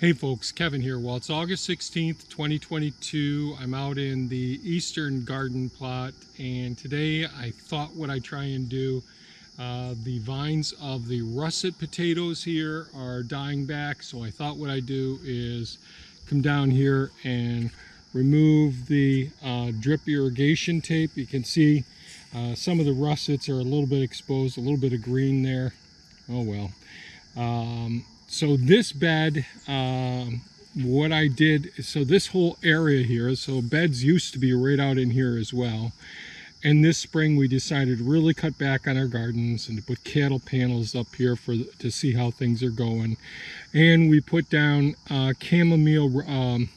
Hey folks, Kevin here. Well, it's August 16th, 2022. I'm out in the eastern garden plot, and today I thought what I'd try and do, the vines of the russet potatoes here are dying back, so I thought what I'd do is come down here and remove the drip irrigation tape. You can see some of the russets are a little bit exposed, a little bit of green there. Oh well. So this bed, what I did, so this whole area here, so beds used to be right out in here as well. And this spring we decided to really cut back on our gardens and to put cattle panels up here to see how things are going. And we put down chamomile,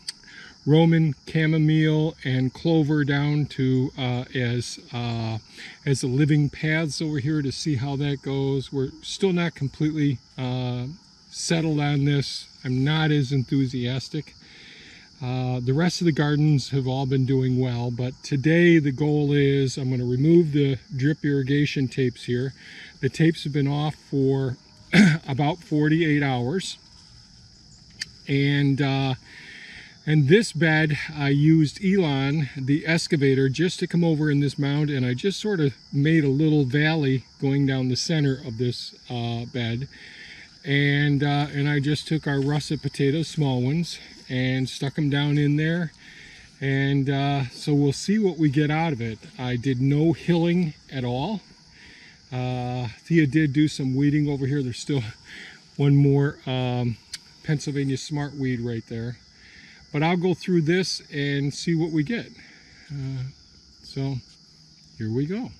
Roman chamomile and clover down to as the living paths over here to see how that goes. We're still not completely settled on this. I'm not as enthusiastic. The rest of the gardens have all been doing well, but today the goal is I'm going to remove the drip irrigation tapes here. The tapes have been off for about 48 hours, and this bed I used Elon, the excavator, just to come over in this mound, and I just sort of made a little valley going down the center of this bed. And I just took our russet potatoes, small ones, and stuck them down in there. And so we'll see what we get out of it. I did no hilling at all. Thea did do some weeding over here. There's still one more Pennsylvania smartweed right there. But I'll go through this and see what we get. So here we go.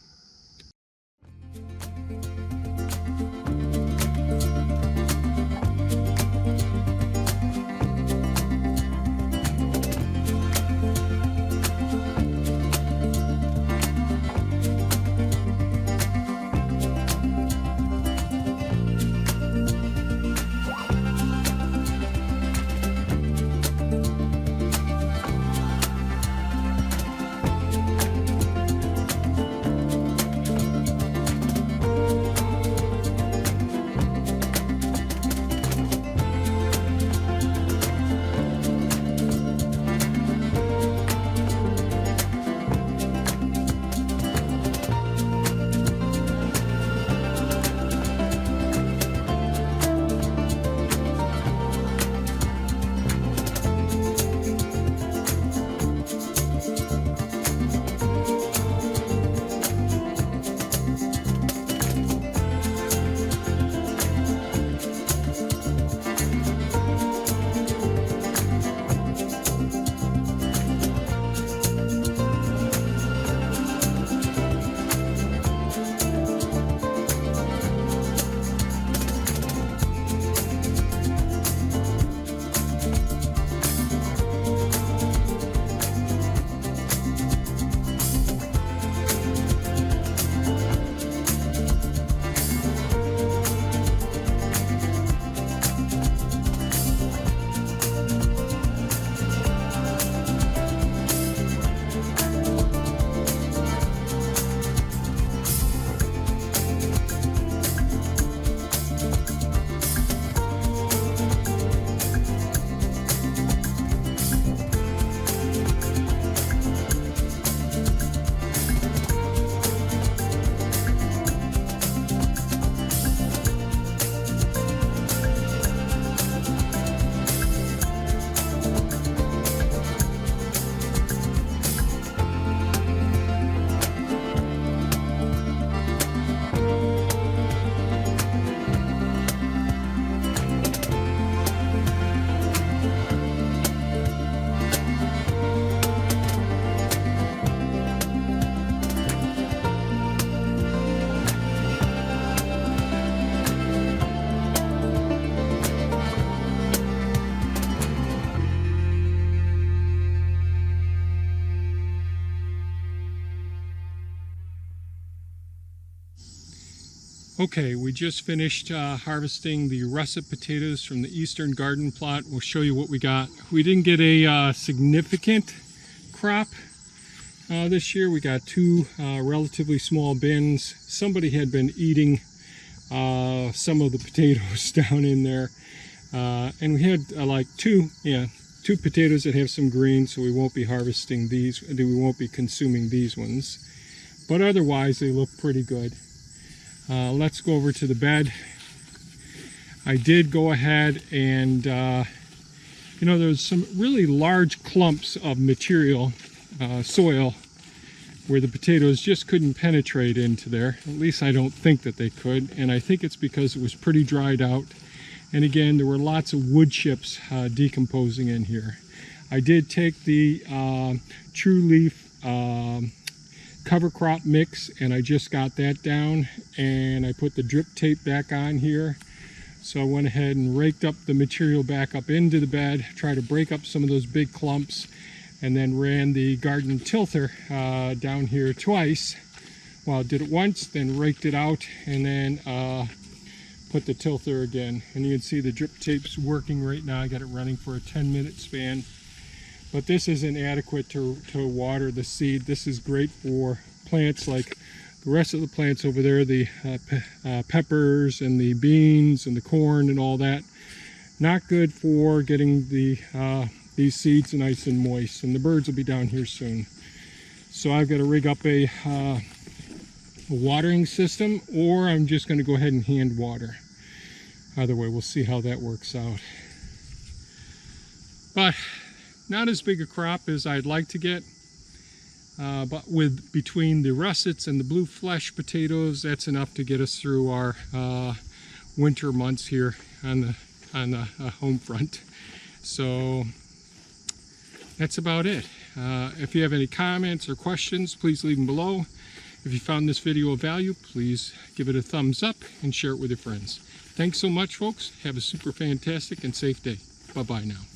Okay, we just finished harvesting the russet potatoes from the eastern garden plot. We'll show you what we got. We didn't get a significant crop this year. We got two relatively small bins. Somebody had been eating some of the potatoes down in there. And we had like two potatoes that have some green, so we won't be harvesting these. We won't be consuming these ones. But otherwise, they look pretty good. Let's go over to the bed. I did go ahead and, you know, there's some really large clumps of material, soil, where the potatoes just couldn't penetrate into there. At least I don't think that they could. And I think it's because it was pretty dried out. And again, there were lots of wood chips decomposing in here. I did take the True Leaf cover crop mix, and I just got that down, and I put the drip tape back on here. So I went ahead and raked up the material back up into the bed, tried to break up some of those big clumps, and then ran the garden tilther down here twice. Well, I did it once, then raked it out, and then put the tilther again. And you can see the drip tape's working right now. I got it running for a 10-minute span. But this isn't adequate to water the seed. This is great for plants like the rest of the plants over there, the peppers and the beans and the corn and all that. Not good for getting the these seeds nice and moist, and the birds will be down here soon. So I've got to rig up a watering system, or I'm just going to go ahead and hand water. Either way, we'll see how that works out. But not as big a crop as I'd like to get. But between the russets and the blue flesh potatoes, that's enough to get us through our winter months here on the home front. So that's about it. If you have any comments or questions, please leave them below. If you found this video of value, please give it a thumbs up and share it with your friends. Thanks so much, folks. Have a super fantastic and safe day. Bye-bye now.